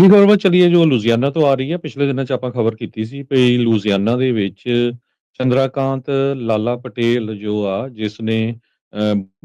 ਚੰਗੀ ਖਬਰ ਵੱਲ ਚੱਲੀਏ ਜੋ ਲੁਧਿਆਣਾ ਤੋਂ ਆ ਰਹੀ ਹੈ। ਪਿਛਲੇ ਦਿਨਾਂ 'ਚ ਆਪਾਂ ਖਬਰ ਕੀਤੀ ਸੀ ਵੀ ਲੁਧਿਆਣਾ ਦੇ ਵਿੱਚ ਚੰਦਰਾਕਾਂਤ ਲਾਲਾ ਪਟੇਲ ਜੋ ਆ ਜਿਸ ਨੇ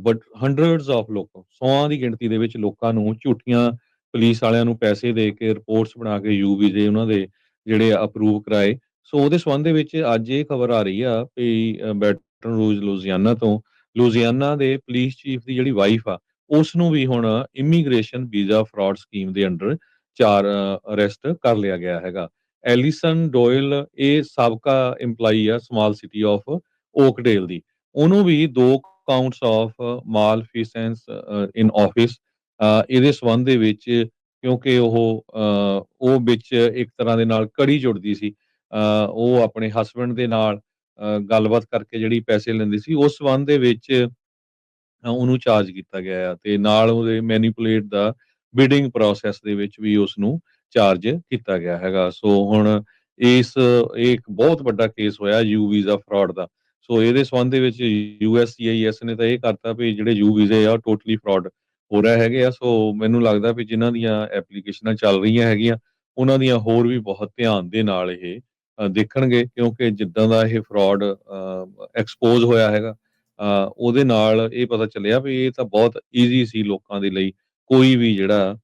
ਬਟ ਹੰਡਰਡਸ ਆਫ ਲੋਕ ਸੌਆਂ ਦੀ ਗਿਣਤੀ ਦੇ ਵਿੱਚ ਲੋਕਾਂ ਨੂੰ ਝੂਠੀਆਂ ਪੁਲਿਸ ਵਾਲਿਆਂ ਨੂੰ ਪੈਸੇ ਦੇ ਕੇ ਰਿਪੋਰਟਸ ਬਣਾ ਕੇ ਯੂ ਵੀਜ਼ੇ ਉਹਨਾਂ ਦੇ ਜਿਹੜੇ ਅਪਰੂਵ ਕਰਾਏ। ਸੋ ਉਹਦੇ ਸੰਬੰਧ ਦੇ ਵਿੱਚ ਅੱਜ ਇਹ ਖਬਰ ਆ ਰਹੀ ਆ ਵੀ ਬੈਟਨ ਰੂਜ ਲੁਧਿਆਣਾ ਤੋਂ ਲੁਧਿਆਣਾ ਦੇ ਪੁਲਿਸ ਚੀਫ ਦੀ ਜਿਹੜੀ ਵਾਈਫ ਆ ਉਸ ਨੂੰ ਵੀ ਹੁਣ ਇਮੀਗ੍ਰੇਸ਼ਨ ਵੀਜ਼ਾ ਫਰਾਡ ਸਕੀਮ ਦੇ ਅੰਡਰ 4 ਅਰੈਸਟ ਕਰ ਲਿਆ ਗਿਆ ਹੈਗਾ। ਐਲੀਸਨ ਡੋਇਲ ਇਹ ਸਾਬਕਾ EMPLOYEE ਆ ਸਮਾਲ ਸਿਟੀ ਆਫ ਓਕਡੇਲ ਦੀ। ਉਹਨੂੰ ਵੀ 2 ਕਾਊਂਟਸ ਆਫ ਮਾਲਫੀਸੈਂਸ ਇਨ ਆਫਿਸ ਇਹਦੇ ਸੰਬੰਧ ਦੇ ਵਿੱਚ ਕਿਉਂਕਿ ਉਹ ਵਿੱਚ ਇੱਕ ਤਰ੍ਹਾਂ ਦੇ ਨਾਲ ਕੜੀ ਜੁੜਦੀ ਸੀ। ਉਹ ਆਪਣੇ ਹਸਬੈਂਡ ਦੇ ਨਾਲ ਗੱਲਬਾਤ ਕਰਕੇ ਜਿਹੜੀ ਪੈਸੇ ਲੈਂਦੀ ਸੀ ਉਸ ਸੰਬੰਧ ਦੇ ਵਿੱਚ ਉਹਨੂੰ ਚਾਰਜ ਕੀਤਾ ਗਿਆ ਆ ਤੇ ਨਾਲ ਉਹਦੇ ਮੈਨੀਪੂਲੇਟ ਦਾ ਬਿਡਿੰਗ ਪ੍ਰੋਸੈਸ ਦੇ ਵਿੱਚ ਵੀ ਉਸ ਨੂੰ ਚਾਰਜ ਕੀਤਾ ਗਿਆ ਹੈਗਾ। ਸੋ ਹੁਣ ਇਹ ਇੱਕ ਬਹੁਤ ਵੱਡਾ ਕੇਸ ਹੋਇਆ ਯੂ ਵੀਜ਼ਾ ਫਰਾਡ ਦਾ। ਸੋ ਇਹਦੇ ਸੰਬੰਧ ਦੇ ਵਿੱਚ USCIS ਨੇ ਤਾਂ ਇਹ ਕਰਤਾ ਵੀ ਜਿਹੜੇ ਯੂ ਵੀਜ਼ੇ ਆ ਟੋਟਲੀ ਫਰਾਡ ਹੋ ਰਹੇ ਹੈਗੇ ਆ। ਸੋ ਮੈਨੂੰ ਲੱਗਦਾ ਵੀ ਜਿਨ੍ਹਾਂ ਦੀਆਂ ਐਪਲੀਕੇਸ਼ਨਾਂ ਚੱਲ ਰਹੀਆਂ ਹੈਗੀਆਂ ਉਹਨਾਂ ਦੀਆਂ ਹੋਰ ਵੀ ਬਹੁਤ ਧਿਆਨ ਦੇ ਨਾਲ ਇਹ ਦੇਖਣਗੇ ਕਿਉਂਕਿ ਜਿੱਦਾਂ ਦਾ ਇਹ ਫਰਾਡ ਐਕਸਪੋਜ਼ ਹੋਇਆ ਹੈਗਾ ਉਹਦੇ ਨਾਲ ਇਹ ਪਤਾ ਚੱਲਿਆ ਵੀ ਇਹ ਤਾਂ ਬਹੁਤ ਈਜ਼ੀ ਸੀ ਲੋਕਾਂ ਦੇ ਲਈ ਕੋਈ ਵੀ ਜਿਹੜਾ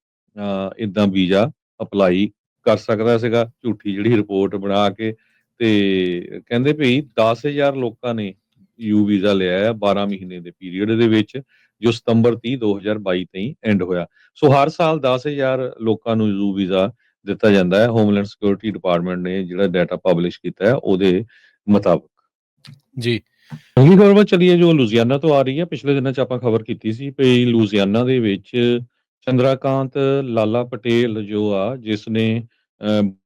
ਇਦਾਂ ਵੀਜ਼ਾ ਅਪਲਾਈ ਕਰ ਸਕਦਾ ਸੀਗਾ ਝੂਠੀ ਜਿਹੜੀ ਰਿਪੋਰਟ ਬਣਾ ਕੇ ਤੇ ਕਹਿੰਦੇ ਭਈ 10,000 ਲੋਕਾਂ ਨੇ ਯੂ ਵੀਜ਼ਾ ਲਿਆ ਹੈ 12 ਮਹੀਨੇ ਦੇ ਪੀਰੀਅਡ ਦੇ ਵਿੱਚ ਜੋ ਸਤੰਬਰ 30 2022 ਤਾਈਂ ਐਂਡ ਹੋਇਆ। ਸੋ ਹਰ ਸਾਲ 10,000 ਲੋਕਾਂ ਨੂੰ ਯੂ ਵੀਜ਼ਾ ਦਿੱਤਾ ਜਾਂਦਾ ਹੈ। ਹੋਮਲੈਂਡ ਸਿਕਿਉਰਿਟੀ ਡਿਪਾਰਟਮੈਂਟ ਨੇ ਜਿਹੜਾ ਡਾਟਾ ਪਬਲਿਸ਼ ਕੀਤਾ ਹੈ ਉਹਦੇ ਮੁਤਾਬਕ। ਜੀ ਚੰਗੀ ਖਬਰ ਵੱਲ ਚੱਲੀਏ ਜੋ ਲੁਧਿਆਣਾ ਤੋਂ ਆ ਰਹੀ ਹੈ। ਪਿਛਲੇ ਦਿਨਾਂ 'ਚ ਆਪਾਂ ਖਬਰ ਕੀਤੀ ਸੀ ਵੀ ਲੁਧਿਆਣਾ ਦੇ ਵਿੱਚ ਚੰਦਰਾਕਾਂਤ ਲਾਲਾ ਪਟੇਲ ਜੋ ਆ ਜਿਸ ਨੇ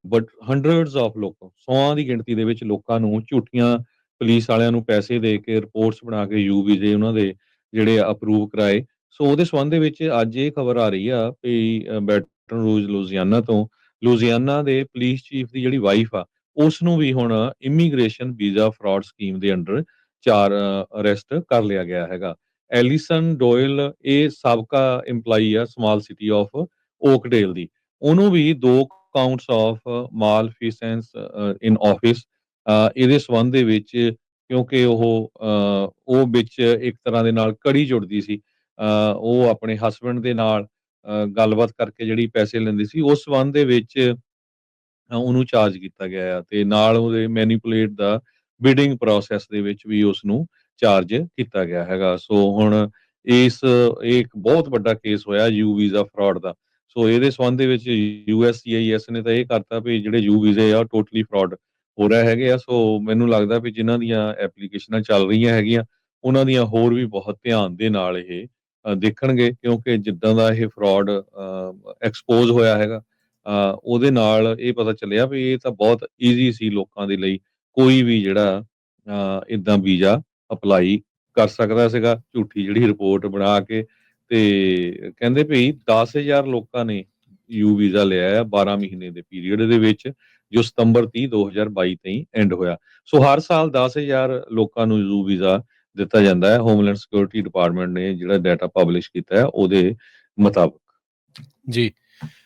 ਬਟ ਹੰਡਰਡਸ ਆਫ ਲੋਕ ਸੌਆਂ ਦੀ ਗਿਣਤੀ ਦੇ ਵਿੱਚ ਲੋਕਾਂ ਨੂੰ ਝੂਠੀਆਂ ਪੁਲਿਸ ਵਾਲਿਆਂ ਨੂੰ ਪੈਸੇ ਦੇ ਕੇ ਰਿਪੋਰਟਸ ਬਣਾ ਕੇ ਯੂ ਵੀਜ਼ੇ ਉਹਨਾਂ ਦੇ ਜਿਹੜੇ ਅਪਰੂਵ ਕਰਾਏ। ਸੋ ਉਹਦੇ ਸੰਬੰਧ ਦੇ ਵਿੱਚ ਅੱਜ ਇਹ ਖਬਰ ਆ ਰਹੀ ਆ ਵੀ ਬੈਟਨ ਰੂਜ ਲੁਧਿਆਣਾ ਤੋਂ ਲੁਧਿਆਣਾ ਦੇ ਪੁਲਿਸ ਚੀਫ ਦੀ ਜਿਹੜੀ ਵਾਈਫ ਆ ਉਸ ਨੂੰ ਵੀ ਹੁਣ ਇਮੀਗ੍ਰੇਸ਼ਨ ਵੀਜ਼ਾ ਫਰਾਡ ਸਕੀਮ ਦੇ ਅੰਡਰ 4 ਅਰੈਸਟ ਕਰ ਲਿਆ ਗਿਆ ਹੈਗਾ। ਐਲੀਸਨ ਡੋਇਲ ਇਹ ਸਾਬਕਾ EMPLOYEE ਆ ਸਮਾਲ ਸਿਟੀ ਆਫ ਓਕਡੇਲ ਦੀ। ਉਹਨੂੰ ਵੀ 2 ਕਾਊਂਟਸ ਆਫ ਮਾਲਫੀਸੈਂਸ ਇਨ ਆਫਿਸ ਇਹਦੇ ਸੰਬੰਧ ਦੇ ਵਿੱਚ ਕਿਉਂਕਿ ਉਹ ਵਿੱਚ ਇੱਕ ਤਰ੍ਹਾਂ ਦੇ ਨਾਲ ਕੜੀ ਜੁੜਦੀ ਸੀ। ਉਹ ਆਪਣੇ ਹਸਬੈਂਡ ਦੇ ਨਾਲ ਗੱਲਬਾਤ ਕਰਕੇ ਜਿਹੜੀ ਪੈਸੇ ਲੈਂਦੀ ਸੀ ਉਸ ਸੰਬੰਧ ਦੇ ਵਿੱਚ ਉਹਨੂੰ ਚਾਰਜ ਕੀਤਾ ਗਿਆ ਆ ਤੇ ਨਾਲ ਉਹਦੇ ਮੈਨੀਪੂਲੇਟ ਦਾ ਬਿਡਿੰਗ ਪ੍ਰੋਸੈਸ ਦੇ ਵਿੱਚ ਵੀ ਉਸ ਨੂੰ ਚਾਰਜ ਕੀਤਾ ਗਿਆ ਹੈਗਾ। ਸੋ ਹੁਣ ਇਹ ਇੱਕ ਬਹੁਤ ਵੱਡਾ ਕੇਸ ਹੋਇਆ ਯੂ ਵੀਜ਼ਾ ਫਰਾਡ ਦਾ। ਸੋ ਇਹਦੇ ਸੰਬੰਧ ਦੇ ਵਿੱਚ USCIS ਨੇ ਤਾਂ ਇਹ ਕਰਤਾ ਵੀ ਜਿਹੜੇ ਯੂ ਵੀਜ਼ੇ ਆ ਟੋਟਲੀ ਫਰਾਡ ਹੋ ਰਹੇ ਹੈਗੇ ਆ। ਸੋ ਮੈਨੂੰ ਲੱਗਦਾ ਵੀ ਜਿਨ੍ਹਾਂ ਦੀਆਂ ਐਪਲੀਕੇਸ਼ਨਾਂ ਚੱਲ ਰਹੀਆਂ ਹੈਗੀਆਂ ਉਹਨਾਂ ਦੀਆਂ ਹੋਰ ਵੀ ਬਹੁਤ ਧਿਆਨ ਦੇ ਨਾਲ ਇਹ ਦੇਖਣਗੇ ਕਿਉਂਕਿ ਜਿੱਦਾਂ ਦਾ ਇਹ ਫਰਾਡ ਐਕਸਪੋਜ਼ ਹੋਇਆ ਹੈਗਾ ਉਹਦੇ ਨਾਲ ਇਹ ਪਤਾ ਚੱਲਿਆ ਵੀ ਇਹ ਤਾਂ ਬਹੁਤ ਈਜ਼ੀ ਸੀ ਲੋਕਾਂ ਦੇ ਲਈ ਕੋਈ ਵੀ ਜਿਹੜਾ ਇਦਾਂ ਵੀਜ਼ਾ ਅਪਲਾਈ ਕਰ ਸਕਦਾ ਸੀਗਾ ਝੂਠੀ ਜਿਹੜੀ ਰਿਪੋਰਟ ਬਣਾ ਕੇ ਤੇ ਕਹਿੰਦੇ ਭਈ 10,000 ਲੋਕਾਂ ਨੇ ਯੂ ਵੀਜ਼ਾ ਲਿਆ ਹੈ 12 ਮਹੀਨੇ ਦੇ ਪੀਰੀਅਡ ਦੇ ਵਿੱਚ ਜੋ ਸਤੰਬਰ 30 2022 ਤਾਈਂ ਐਂਡ ਹੋਇਆ। ਸੋ ਹਰ ਸਾਲ 10,000 ਲੋਕਾਂ ਨੂੰ ਯੂ ਵੀਜ਼ਾ ਦਿੱਤਾ ਜਾਂਦਾ ਹੈ। ਹੋਮਲੈਂਡ ਸਿਕਿਉਰਿਟੀ ਡਿਪਾਰਟਮੈਂਟ ਨੇ ਜਿਹੜਾ ਡਾਟਾ ਪਬਲਿਸ਼ ਕੀਤਾ ਹੈ ਉਹਦੇ ਮੁਤਾਬਕ। ਜੀ